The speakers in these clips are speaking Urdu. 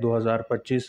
2025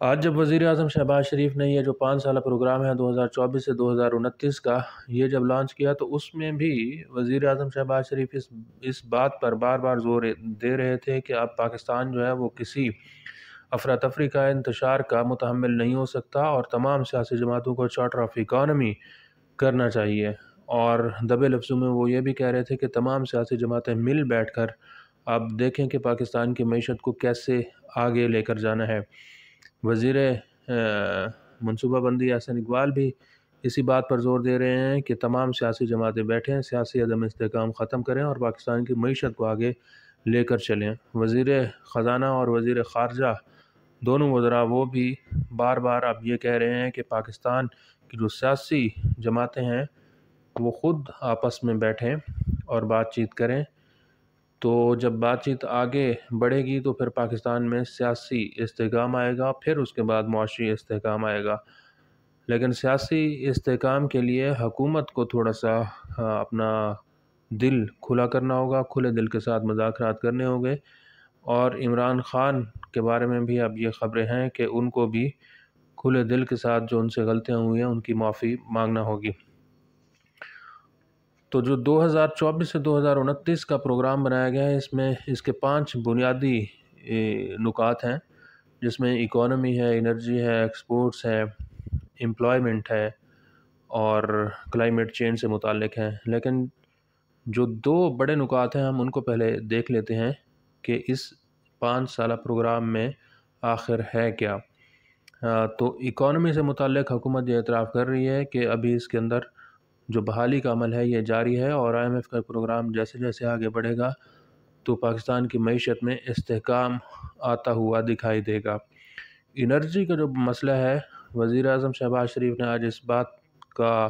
آج جب وزیر اعظم شہباز شریف نے یہ جو 5 سالہ پروگرام ہے 2024 سے 2029 کا یہ جب لانچ کیا تو اس میں بھی وزیر اعظم شہباز شریف اس بات پر بار بار زور دے رہے تھے کہ اب پاکستان جو ہے وہ کسی افراتفری کا انتشار کا متحمل نہیں ہو سکتا اور تمام سیاسی جماعتوں کو چارٹر آف اکانومی کرنا چاہیے، اور دبے لفظوں میں وہ یہ بھی کہہ رہے تھے کہ تمام سیاسی جماعتیں مل بیٹھ کر اب دیکھیں کہ پاکستان کی معیشت کو کیسے آگے لے کر جانا ہے۔ وزیر منصوبہ بندی احسن اقبال بھی اسی بات پر زور دے رہے ہیں کہ تمام سیاسی جماعتیں بیٹھیں، سیاسی عدم استحکام ختم کریں اور پاکستان کی معیشت کو آگے لے کر چلیں۔ وزیر خزانہ اور وزیر خارجہ دونوں وزراء وہ بھی بار بار اب یہ کہہ رہے ہیں کہ پاکستان کی جو سیاسی جماعتیں ہیں وہ خود آپس میں بیٹھیں اور بات چیت کریں، تو جب بات چیت آگے بڑھے گی تو پھر پاکستان میں سیاسی استحکام آئے گا، پھر اس کے بعد معاشی استحکام آئے گا۔ لیکن سیاسی استحکام کے لیے حکومت کو تھوڑا سا اپنا دل کھلا کرنا ہوگا، کھلے دل کے ساتھ مذاکرات کرنے ہوں گے، اور عمران خان کے بارے میں بھی اب یہ خبریں ہیں کہ ان کو بھی کھلے دل کے ساتھ جو ان سے غلطیاں ہوئی ہیں ان کی معافی مانگنا ہوگی۔ تو جو 2024 سے 2029 کا پروگرام بنایا گیا ہے اس میں اس کے 5 بنیادی نکات ہیں، جس میں اکانومی ہے، انرجی ہے، ایکسپورٹس ہے، امپلائمنٹ ہے اور کلائمیٹ چینج سے متعلق ہیں۔ لیکن جو 2 بڑے نکات ہیں ہم ان کو پہلے دیکھ لیتے ہیں کہ اس 5 سالہ پروگرام میں آخر ہے کیا۔ تو اکانومی سے متعلق حکومت یہ اعتراف کر رہی ہے کہ ابھی اس کے اندر جو بحالی کا عمل ہے یہ جاری ہے، اور IMF کا پروگرام جیسے جیسے آگے بڑھے گا تو پاکستان کی معیشت میں استحکام آتا ہوا دکھائی دے گا۔ انرجی کا جو مسئلہ ہے، وزیر اعظم شہباز شریف نے آج اس بات کا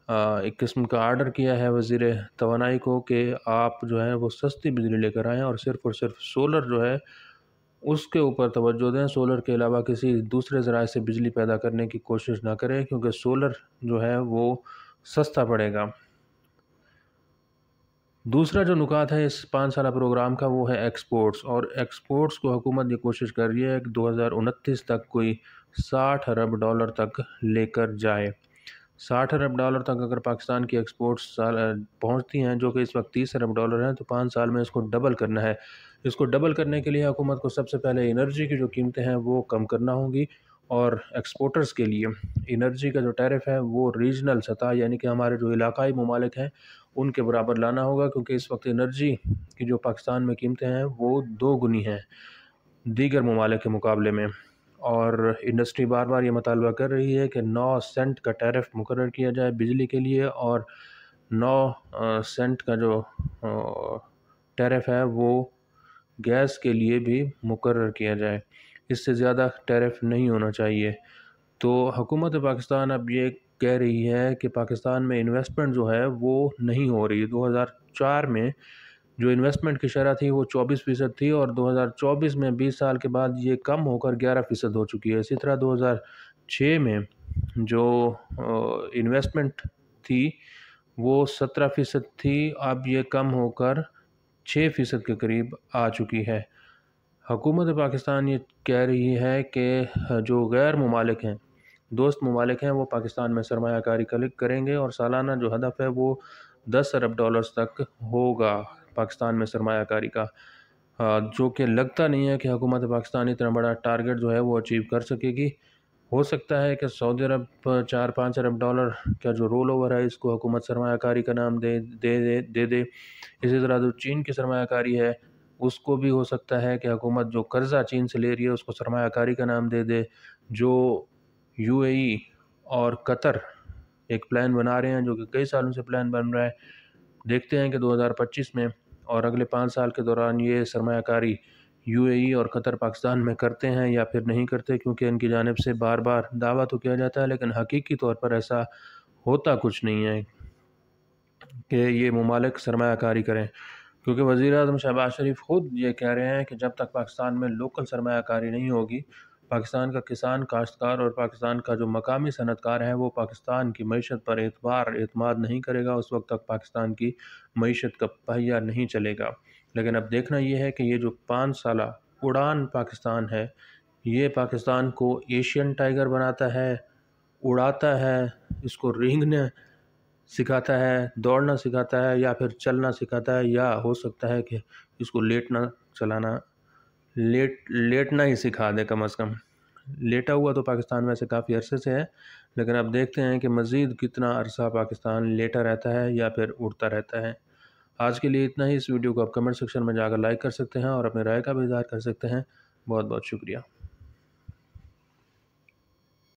ایک قسم کا آرڈر کیا ہے وزیر توانائی کو کہ آپ جو ہے وہ سستی بجلی لے کر آئیں اور صرف سولر جو ہے اس کے اوپر توجہ دیں، سولر کے علاوہ کسی دوسرے ذرائع سے بجلی پیدا کرنے کی کوشش نہ کریں، کیونکہ سولر جو ہے وہ سستا پڑے گا۔ دوسرا جو نکات ہے اس 5 سالہ پروگرام کا وہ ہے ایکسپورٹس، اور ایکسپورٹس کو حکومت یہ کوشش کر رہی ہے کہ 2029 تک کوئی $60 ارب تک لے کر جائے۔ $60 ارب تک اگر پاکستان کی ایکسپورٹس پہنچتی ہیں، جو کہ اس وقت $30 ارب ہیں، تو 5 سال میں اس کو ڈبل کرنا ہے۔ اس کو ڈبل کرنے کے لیے حکومت کو سب سے پہلے انرجی کی جو قیمتیں ہیں وہ کم کرنا ہوں گی، اور ایکسپورٹرز کے لیے انرجی کا جو ٹیرف ہے وہ ریجنل سطح یعنی کہ ہمارے جو علاقائی ممالک ہیں ان کے برابر لانا ہوگا، کیونکہ اس وقت انرجی کی جو پاکستان میں قیمتیں ہیں وہ 2 گنی ہیں دیگر ممالک کے مقابلے میں، اور انڈسٹری بار بار یہ مطالبہ کر رہی ہے کہ 9 سینٹ کا ٹیرف مقرر کیا جائے بجلی کے لیے، اور 9 سینٹ کا جو ٹیرف ہے وہ گیس کے لیے بھی مقرر کیا جائے، اس سے زیادہ ٹیرف نہیں ہونا چاہیے۔ تو حکومت پاکستان اب یہ کہہ رہی ہے کہ پاکستان میں انویسٹمنٹ جو ہے وہ نہیں ہو رہی۔ 2004 میں جو انویسٹمنٹ کی شرح تھی وہ 24% تھی، اور 2024 میں 20 سال کے بعد یہ کم ہو کر 11% ہو چکی ہے۔ اسی طرح 2006 میں جو انویسٹمنٹ تھی وہ 17% تھی، اب یہ کم ہو کر 6% کے قریب آ چکی ہے۔ حکومت پاکستان یہ کہہ رہی ہے کہ جو غیر ممالک ہیں، دوست ممالک ہیں، وہ پاکستان میں سرمایہ کاری کریں گے، اور سالانہ جو ہدف ہے وہ $10 ارب تک ہوگا پاکستان میں سرمایہ کاری کا، جو کہ لگتا نہیں ہے کہ حکومت پاکستان اتنا بڑا ٹارگٹ جو ہے وہ اچیو کر سکے گی۔ ہو سکتا ہے کہ سعودی عرب $4-5 ارب کا جو رول اوور ہے اس کو حکومت سرمایہ کاری کا نام دے دے۔ اسی طرح جو چین کی سرمایہ کاری ہے اس کو بھی ہو سکتا ہے کہ حکومت جو قرضہ چین سے لے رہی ہے اس کو سرمایہ کاری کا نام دے دے۔ جو UAE اور قطر ایک پلان بنا رہے ہیں، جو کہ کئی سالوں سے پلان بن رہا ہے، دیکھتے ہیں کہ 2025 میں اور اگلے 5 سال کے دوران یہ سرمایہ کاری UAE اور قطر پاکستان میں کرتے ہیں یا پھر نہیں کرتے، کیونکہ ان کی جانب سے بار بار دعویٰ تو کیا جاتا ہے لیکن حقیقی طور پر ایسا ہوتا کچھ نہیں ہے کہ یہ ممالک سرمایہ کاری کریں، کیونکہ وزیر اعظم شہباز شریف خود یہ کہہ رہے ہیں کہ جب تک پاکستان میں لوکل سرمایہ کاری نہیں ہوگی، پاکستان کا کسان، کاشتکار اور پاکستان کا جو مقامی صنعت کار ہے وہ پاکستان کی معیشت پر اعتماد نہیں کرے گا، اس وقت تک پاکستان کی معیشت کا پہیہ نہیں چلے گا۔ لیکن اب دیکھنا یہ ہے کہ یہ جو 5 سالہ اڑان پاکستان ہے یہ پاکستان کو ایشین ٹائیگر بناتا ہے، اڑاتا ہے، اس کو رینگنے سکھاتا ہے، دوڑنا سکھاتا ہے، یا پھر چلنا سکھاتا ہے، یا ہو سکتا ہے کہ اس کو لیٹنا ہی سکھا دے کم از کم۔ لیٹا ہوا تو پاکستان ویسے کافی عرصے سے ہے، لیکن اب دیکھتے ہیں کہ مزید کتنا عرصہ پاکستان لیٹا رہتا ہے یا پھر اڑتا رہتا ہے۔ آج کے لیے اتنا ہی۔ اس ویڈیو کو آپ کمنٹ سیکشن میں جا کر لائک کر سکتے ہیں اور اپنے رائے کا بھی اظہار کر سکتے ہیں۔ بہت بہت شکریہ۔